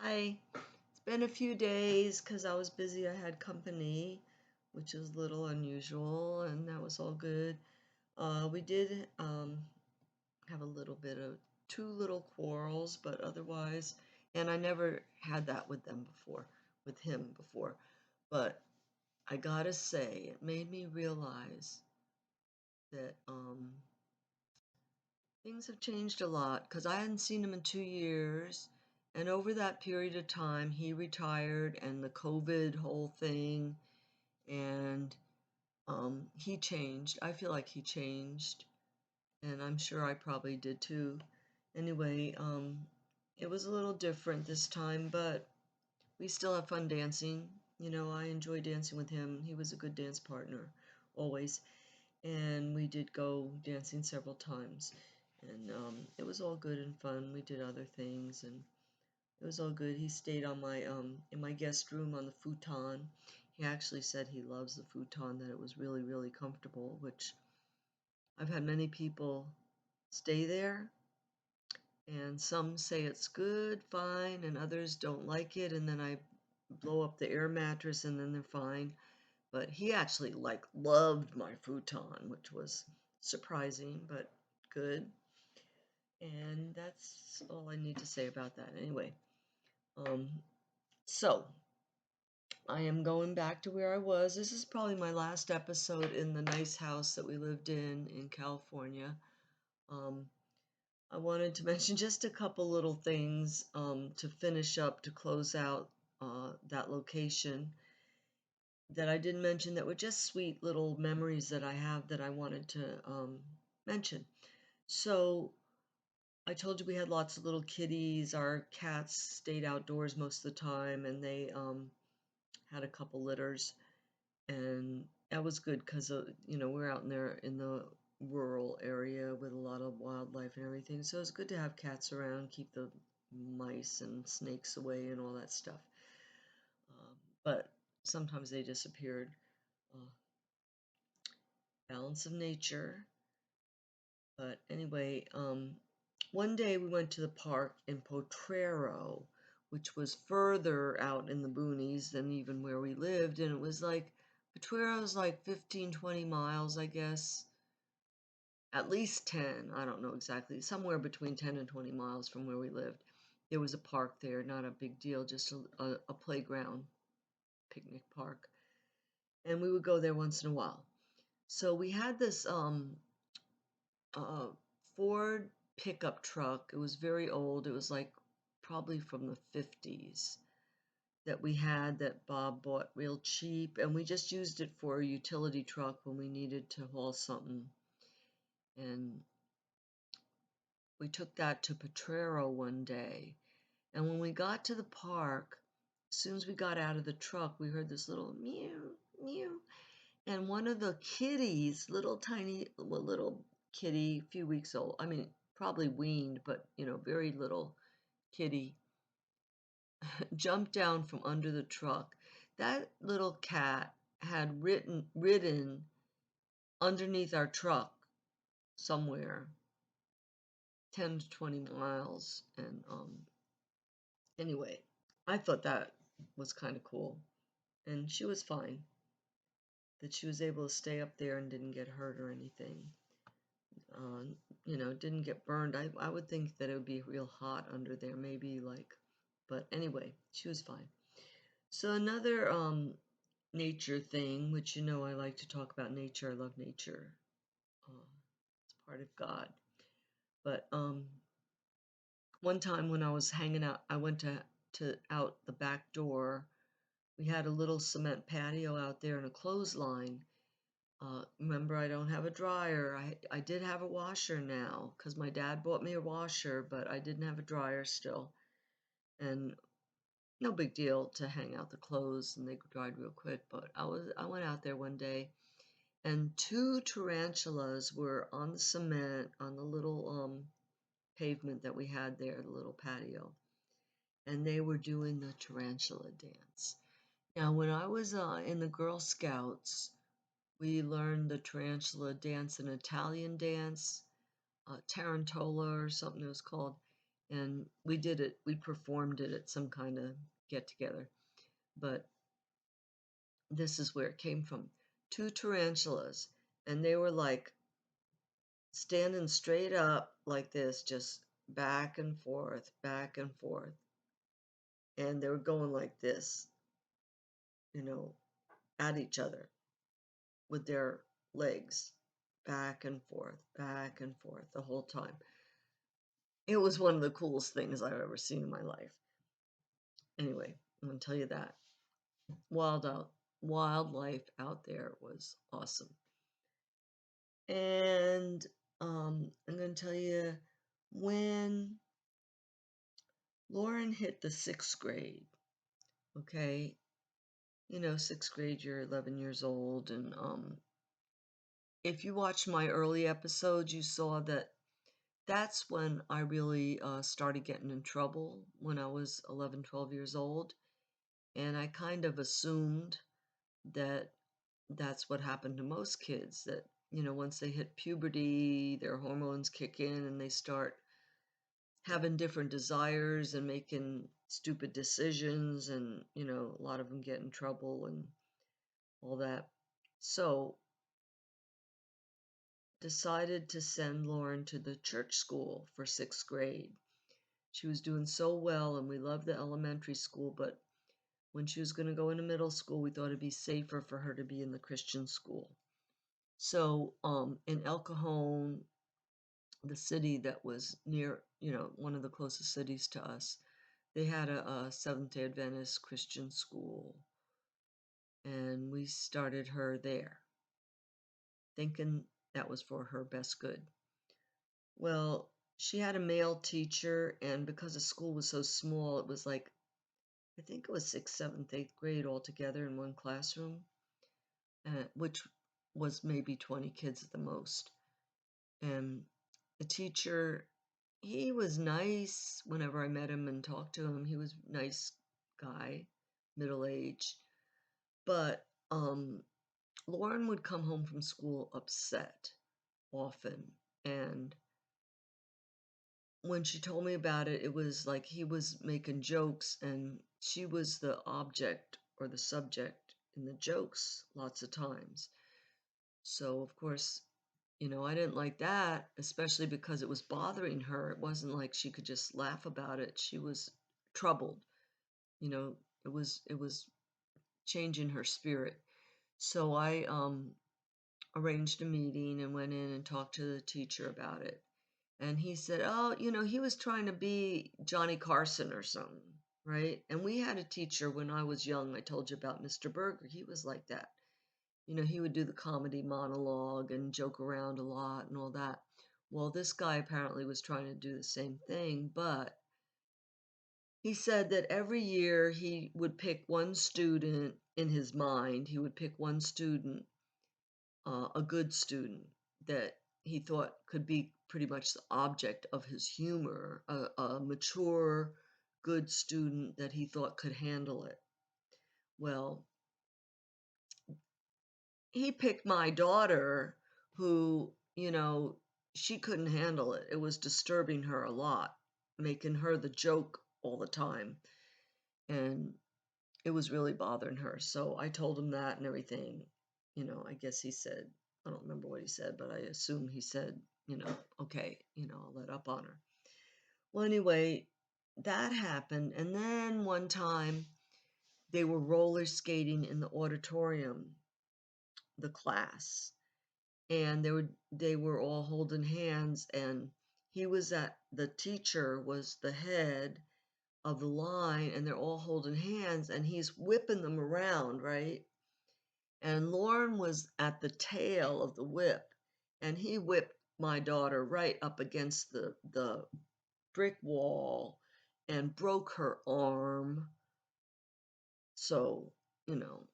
Hi. It's been a few days because I was busy. I had company, which is a little unusual, and that was all good. We did have a little bit of two little quarrels, but otherwise, and I never had that with them before, with him before. But I gotta say, it made me realize that things have changed a lot because I hadn't seen him in 2 years. And over that period of time, he retired and the COVID whole thing, and he changed. I feel like he changed, and I'm sure I probably did too. Anyway, it was a little different this time, but we still have fun dancing. I enjoy dancing with him. He was a good dance partner, always. And we did go dancing several times. And it was all good and fun. We did other things, and it was all good. He stayed on my in my guest room on the futon. He actually said he loves the futon, that it was really, really comfortable, which I've had many people stay there, and some say it's good, fine, and others don't like it, and then I blow up the air mattress and then they're fine. But he actually loved my futon, which was surprising but good. And that's all I need to say about that. Anyway, um, so I am going back to where I was. This is probably my last episode in the nice house that we lived in California. Um, I wanted to mention just a couple little things to finish up to close out that location that I didn't mention that were just sweet little memories that I have that I wanted to mention. So I told you we had lots of little kitties. Our cats stayed outdoors most of the time, and they had a couple litters, and that was good because we're out in there in the rural area with a lot of wildlife and everything. So it's good to have cats around, keep the mice and snakes away and all that stuff. But sometimes they disappeared. Uh, Balance of nature. But anyway, one day we went to the park in Potrero, which was further out in the boonies than even where we lived. And it was like, Potrero's like 15, 20 miles, I guess. At least 10, I don't know exactly, somewhere between 10 and 20 miles from where we lived. There was a park there, not a big deal, just a playground, picnic park. And we would go there once in a while. So we had this uh, Ford pickup truck. It was very old. It was like probably from the 50s that we had that Bob bought real cheap. And we just used it for a utility truck when we needed to haul something. And we took that to Potrero one day. And when we got to the park, as soon as we got out of the truck, we heard this little meow, meow. And one of the kitties, little tiny, well, little kitty, few weeks old, I mean, probably weaned, but, very little kitty, jumped down from under the truck. That little cat had ridden underneath our truck somewhere 10 to 20 miles. And anyway, I thought that was kind of cool. And she was fine, that she was able to stay up there and didn't get hurt or anything. Uh, didn't get burned. I would think that it would be real hot under there, maybe but anyway, she was fine. So another nature thing, which I like to talk about nature. I love nature. It's part of God. But one time when I was hanging out, I went to out the back door. We had a little cement patio out there and a clothesline. Remember, I don't have a dryer. I did have a washer now because my dad bought me a washer, but I didn't have a dryer still. And no big deal to hang out the clothes, and they dried real quick. But I went out there one day, and two tarantulas were on the cement on the little pavement that we had there, the little patio, and they were doing the tarantula dance. Now, when I was in the Girl Scouts, we learned the tarantula dance, an Italian dance, Tarantula or something it was called. and we performed it at some kind of get together. But this is where it came from. Two tarantulas, and they were like standing straight up like this, just back and forth. And they were going like this, you know, at each other with their legs, back and forth the whole time. It was one of the coolest things I've ever seen in my life. Anyway, I'm going to tell you that. Wildlife out there was awesome. And I'm going to tell you, when Lauren hit the 6th grade, okay, you know, 6th grade, you're 11 years old. And if you watched my early episodes, you saw that that's when I really started getting in trouble when I was 11, 12 years old. And I kind of assumed that that's what happened to most kids, that, you know, once they hit puberty, their hormones kick in and they start having different desires and making stupid decisions, and, you know, a lot of them get in trouble and all that. So, decided to send Lauren to the church school for 6th grade. She was doing so well, and we loved the elementary school, but when she was going to go into middle school, we thought it'd be safer for her to be in the Christian school. So, in El Cajon, the city that was near, you know, one of the closest cities to us, they had a Seventh-day Adventist Christian school, and we started her there, thinking that was for her best good. Well, she had a male teacher, and because the school was so small, it was like, I think it was 6th, 7th, 8th grade all together in one classroom, which was maybe 20 kids at the most. And the teacher, he was nice whenever I met him and talked to him. He was a nice guy, middle age. But Lauren would come home from school upset often. And when she told me about it, it was like he was making jokes and she was the object or the subject in the jokes lots of times. So, of course, you know, I didn't like that, especially because it was bothering her. It wasn't like she could just laugh about it. She was troubled. You know, it was changing her spirit. So I arranged a meeting and went in and talked to the teacher about it. And he said, "Oh, you know, he was trying to be Johnny Carson or something, right?" And we had a teacher when I was young. I told you about Mr. Berger. He was like that. You know, he would do the comedy monologue and joke around a lot and all that. Well, this guy apparently was trying to do the same thing, but he said that every year he would pick one student in his mind. He would pick one student, a good student that he thought could be pretty much the object of his humor, a mature, good student that he thought could handle it. Well, he picked my daughter, who, you know, she couldn't handle it. It was disturbing her a lot, making her the joke all the time. And it was really bothering her. So I told him that and everything. You know, I guess he said, I don't remember what he said, but I assume he said, you know, okay, you know, I'll let up on her. Well, anyway, that happened. And then one time they were roller skating in the auditorium, the class, and they were all holding hands, and he was at the teacher was the head of the line, and they're all holding hands, and he's whipping them around, right? And Lauren was at the tail of the whip, and he whipped my daughter right up against the brick wall and broke her arm. So, you know,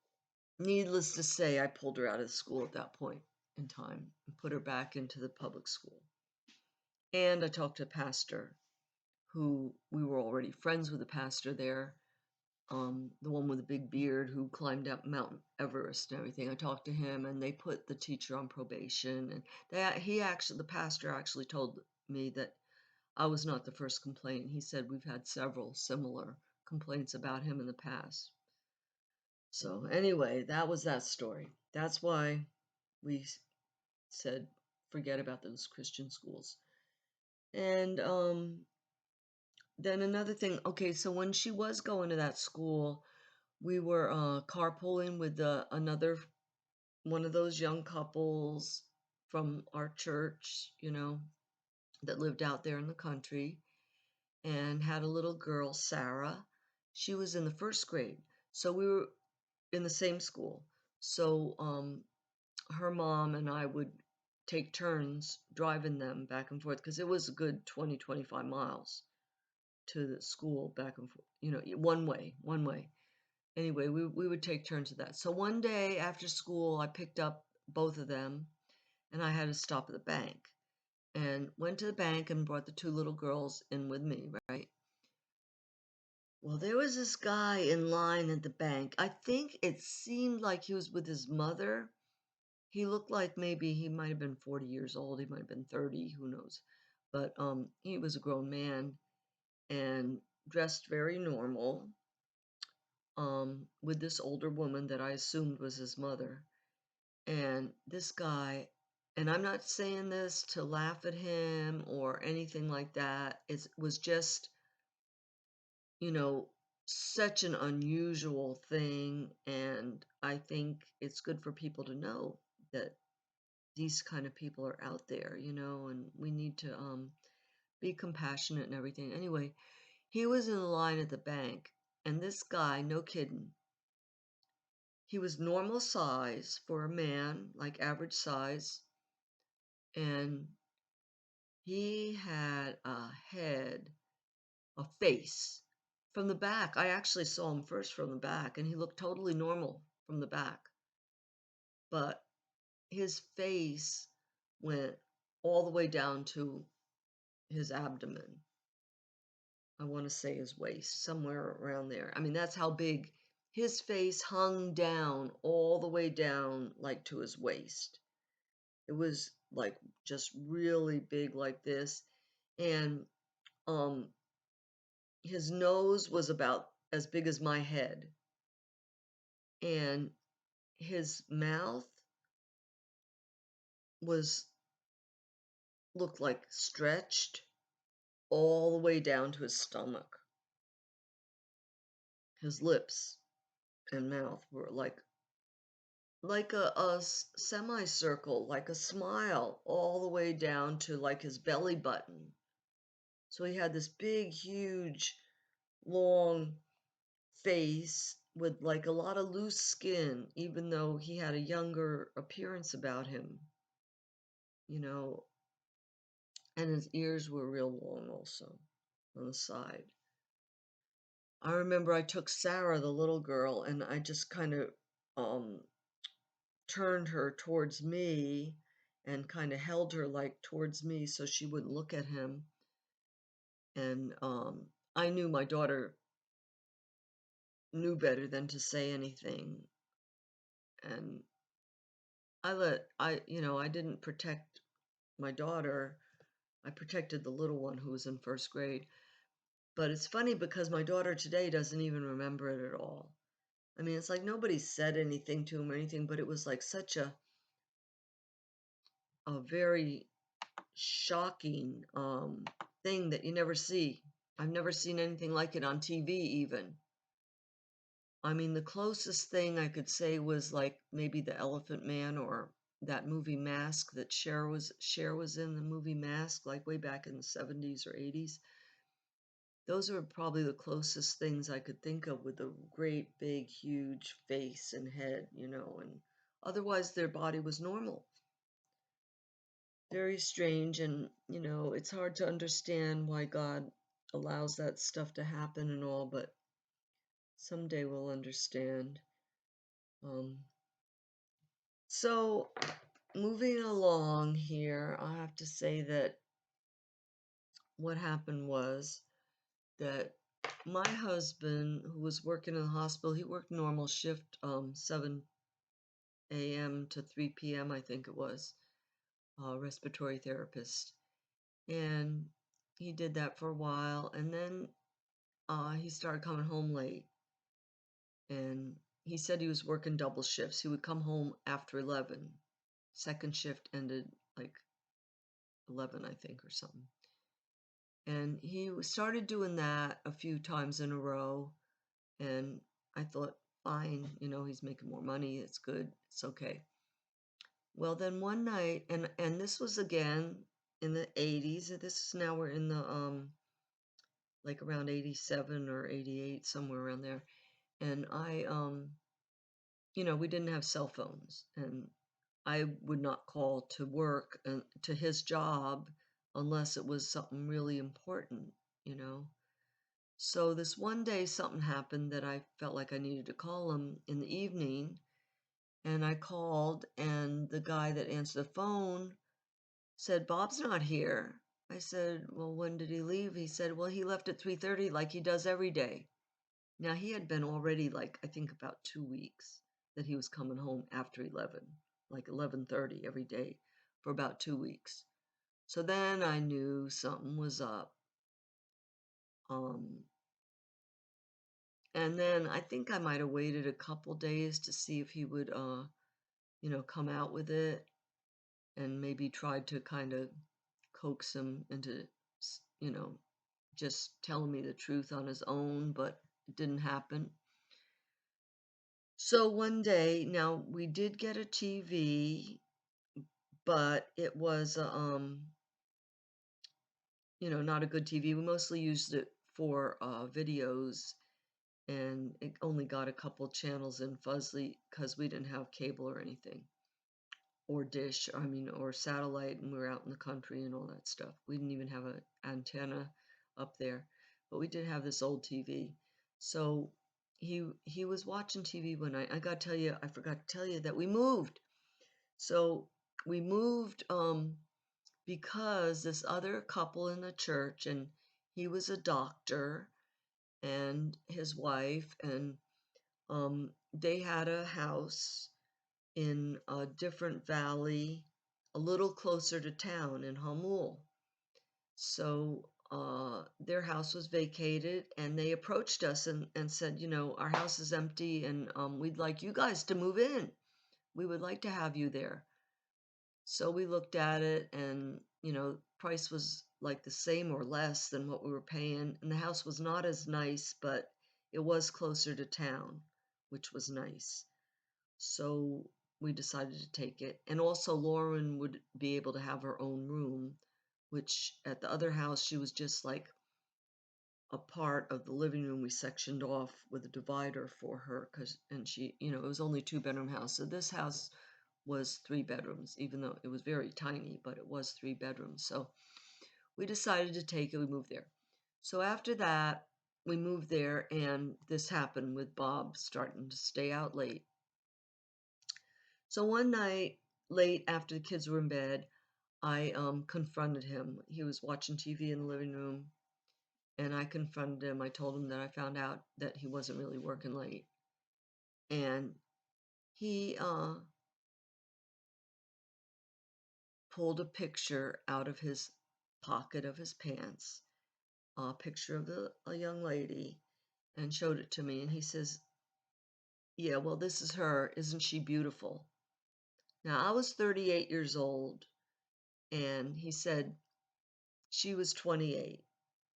needless to say, I pulled her out of school at that point in time and put her back into the public school. And I talked to a pastor who we were already friends with, the pastor there, the one with the big beard who climbed up Mount Everest and everything. I talked to him, and they put the teacher on probation. And the pastor actually told me that I was not the first complaint. He said we've had several similar complaints about him in the past. So anyway, that was that story. That's why we said forget about those Christian schools. And then another thing, okay, so when she was going to that school, we were carpooling with another one of those young couples from our church, that lived out there in the country and had a little girl, Sarah. She was in the first grade. So we were in the same school. So her mom and I would take turns driving them back and forth because it was a good 20, 25 miles to the school back and forth, one way, one way. Anyway, we would take turns with that. So one day after school, I picked up both of them and I had to stop at the bank and went to the bank and brought the two little girls in with me, right? Well, there was this guy in line at the bank. I think it seemed like he was with his mother. He looked like maybe he might have been 40 years old. He might have been 30, who knows. But he was a grown man and dressed very normal, with this older woman that I assumed was his mother. And this guy, and I'm not saying this to laugh at him or anything like that. It was just, you know, such an unusual thing. And I think it's good for people to know that these kind of people are out there, and we need to be compassionate and everything. Anyway, he was in the line at the bank, and this guy, no kidding, he was normal size for a man, like average size, and he had a head, a face from the back. I actually saw him first from the back, and he looked totally normal from the back. But his face went all the way down to his abdomen. I want to say his waist, somewhere around there. I mean, that's how big his face hung down, all the way down, like to his waist. It was like just really big, like this. And his nose was about as big as my head. And his mouth was looked like stretched all the way down to his stomach. His lips and mouth were like a semicircle, like a smile, all the way down to like his belly button. So he had this big, huge, long face with like a lot of loose skin, even though he had a younger appearance about him, you know, and his ears were real long also on the side. I remember I took Sarah, the little girl, and I just kind of um, turned her towards me and kind of held her like towards me so she wouldn't look at him. And I knew my daughter knew better than to say anything. And I didn't protect my daughter. I protected the little one who was in first grade. But it's funny because my daughter today doesn't even remember it at all. I mean, it's like nobody said anything to him or anything, but it was like such a very shocking thing that you never see. I've never seen anything like it on TV even. I mean, the closest thing I could say was like maybe the Elephant Man or that movie Mask that Cher was in the movie Mask, like way back in the 70s or 80s. Those are probably the closest things I could think of with a great big huge face and head, and otherwise their body was normal. Very strange, and it's hard to understand why God allows that stuff to happen and all, but someday we'll understand. Um, so moving along here, I have to say that what happened was that my husband, who was working in the hospital, he worked normal shift, 7 a.m. to 3 p.m., I think it was, respiratory therapist. And he did that for a while, and then he started coming home late. And he said he was working double shifts. He would come home after 11. Second shift ended like 11, I think, or something. And he started doing that a few times in a row. And I thought, fine, he's making more money. It's good. It's okay. Well, then one night, and this was again in the 80s. This is now we're in the like around 87 or 88, somewhere around there. And we didn't have cell phones, and I would not call to work to his job unless it was something really important, you know. So this one day something happened that I felt like I needed to call him in the evening, and I called, and the guy that answered the phone said, "Bob's not here." I said, "Well, when did he leave?" He said, "Well, he left at 3:30 like he does every day." Now he had been already like I think about 2 weeks that he was coming home after 11, like 11:30 every day for about 2 weeks. So then I knew something was up. Um, and then I think I might have waited a couple days to see if he would, come out with it, and maybe tried to kind of coax him into, you know, just telling me the truth on his own, but it didn't happen. So one day, now we did get a TV, but it was not a good TV. We mostly used it for videos, and it only got a couple channels in fuzzy because we didn't have cable or anything, or dish, or satellite, and we were out in the country and all that stuff. We didn't even have an antenna up there, but we did have this old TV. So he was watching TV one night. I got to tell you, I forgot to tell you that we moved. So we moved because this other couple in the church, and he was a doctor, and his wife, and they had a house in a different valley, a little closer to town in Hamul. So their house was vacated, and they approached us and said, our house is empty, and we'd like you guys to move in. We would like to have you there. So we looked at it, and price was like the same or less than what we were paying, and the house was not as nice, but it was closer to town, which was nice. So we decided to take it. And also Lauren would be able to have her own room, which at the other house she was just like a part of the living room we sectioned off with a divider for her, and she, it was only 2-bedroom house. So this house was 3 bedrooms, even though it was very tiny, but it was 3 bedrooms. So we decided to take it. We moved there. So after that, we moved there, and this happened with Bob starting to stay out late. So one night, late after the kids were in bed, I confronted him. He was watching TV in the living room, and I confronted him. I told him that I found out that he wasn't really working late, and he pulled a picture out of his pocket of his pants, a picture of a young lady, and showed it to me. And he says, "Yeah, well, this is her. Isn't she beautiful?" Now, I was 38 years old, and he said she was 28.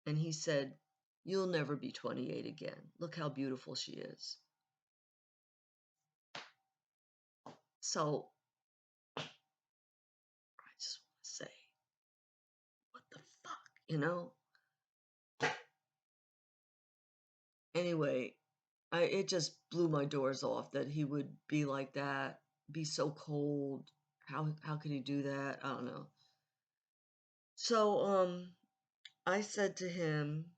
And he said, "You'll never be 28 again. Look how beautiful she is." So I just want to say, what the fuck? Anyway, it just blew my doors off that he would be like that, be so cold. How could he do that? I don't know. So I said to him,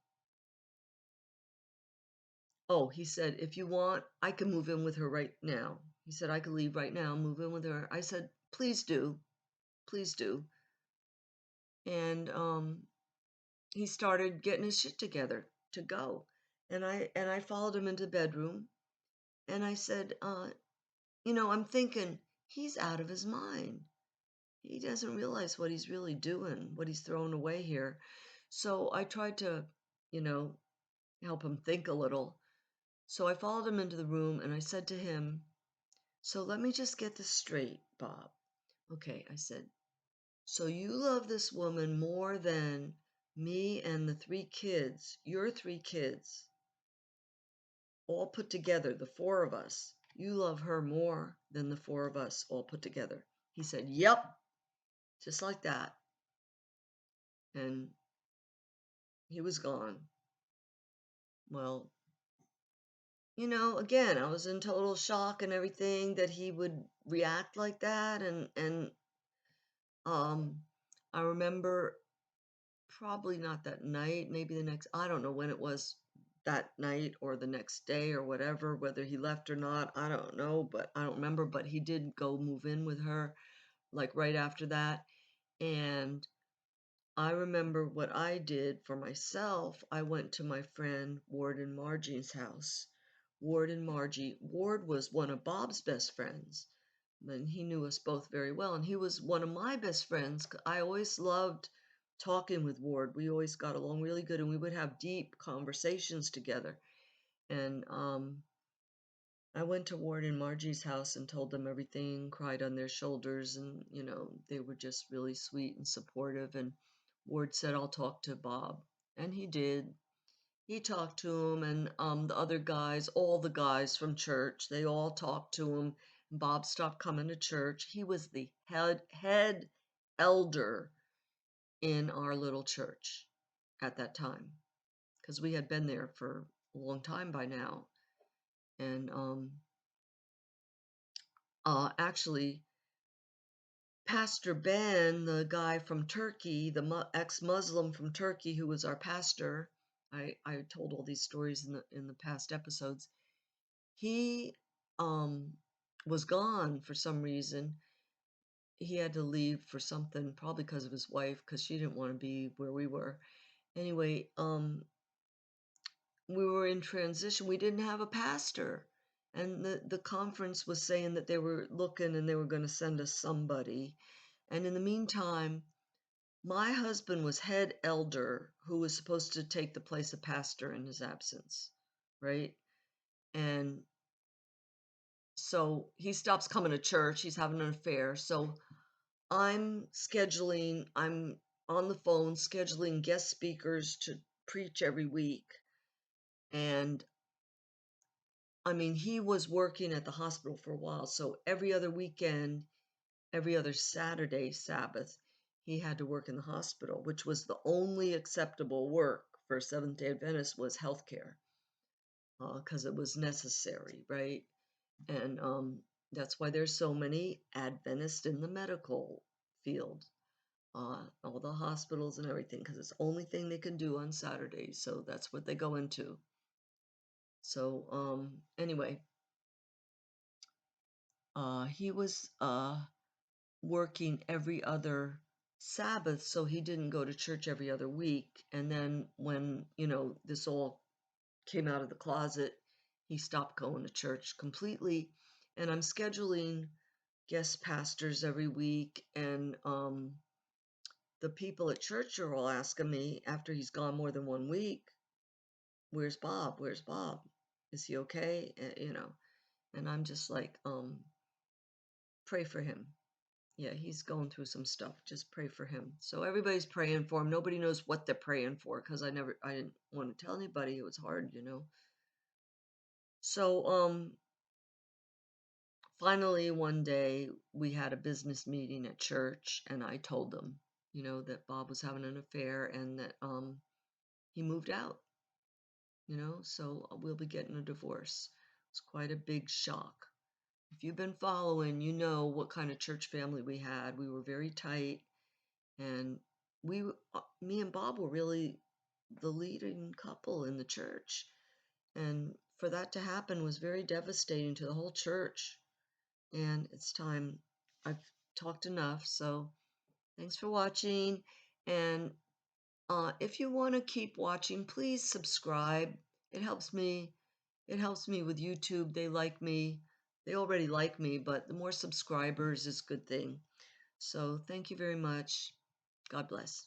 "Oh," he said, "if you want, I can move in with her right now." He said, "I could leave right now, move in with her." I said, "Please do. Please do." And he started getting his shit together to go. And I followed him into the bedroom, and I said, I'm thinking he's out of his mind. He doesn't realize what he's really doing, what he's throwing away here. So I tried to, you know, help him think a little. So I followed him into the room and I said to him, "So let me just get this straight, Bob. Okay," I said, "so you love this woman more than me and the three kids, your three kids, all put together, the four of us. You love her more than the four of us all put together." He said, "Yep," just like that. And he was gone. Well, again, I was in total shock and everything that he would react like that. And um, I remember probably not that night, maybe the next, I don't know when it was, that night or the next day or whatever, whether he left or not, I don't know, but I don't remember. But he did go move in with her like right after that. And I remember what I did for myself. I went to my friend Ward and Margie's house. Ward and Margie. Ward was one of Bob's best friends, and he knew us both very well. And he was one of my best friends. I always loved talking with Ward. We always got along really good, and we would have deep conversations together. And I went to Ward and Margie's house and told them everything, cried on their shoulders, and they were just really sweet and supportive. And Ward said, "I'll talk to Bob." And he did. He talked to him, and the other guys, all the guys from church, they all talked to him. And Bob stopped coming to church. He was the head elder in our little church at that time, because we had been there for a long time by now. And actually, Pastor Ben, the guy from Turkey, the ex-Muslim from Turkey who was our pastor, I told all these stories in the past episodes. He um, was gone for some reason. He had to leave for something, probably because of his wife, because she didn't want to be where we were. Anyway, we were in transition. We didn't have a pastor. And the conference was saying that they were looking and they were going to send us somebody. And in the meantime, my husband was head elder who was supposed to take the place of pastor in his absence, right? And so he stops coming to church. He's having an affair. So I'm on the phone scheduling guest speakers to preach every week. And I mean, he was working at the hospital for a while. So every other weekend, every other Saturday, Sabbath, he had to work in the hospital, which was the only acceptable work for Seventh-day Adventist was healthcare, because it was necessary, right? And that's why there's so many Adventists in the medical field, all the hospitals and everything, because it's the only thing they can do on Saturdays. So that's what they go into. So anyway, he was working every other Sabbath, so he didn't go to church every other week. And then when, this all came out of the closet, he stopped going to church completely. And I'm scheduling guest pastors every week. And the people at church are all asking me after he's gone more than 1 week, "Where's Bob? Where's Bob? Is he okay?" And I'm just like, pray for him. Yeah, he's going through some stuff. Just pray for him. So everybody's praying for him. Nobody knows what they're praying for because I didn't want to tell anybody. It was hard. So finally one day we had a business meeting at church, and I told them, that Bob was having an affair and that he moved out. So we'll be getting a divorce. It's quite a big shock. If you've been following, you know what kind of church family we had. We were very tight, and me and Bob were really the leading couple in the church. And for that to happen was very devastating to the whole church. And it's time. I've talked enough. So thanks for watching. And if you want to keep watching, please subscribe. It helps me. It helps me with YouTube. They like me. They already like me, but the more subscribers is a good thing. So thank you very much. God bless.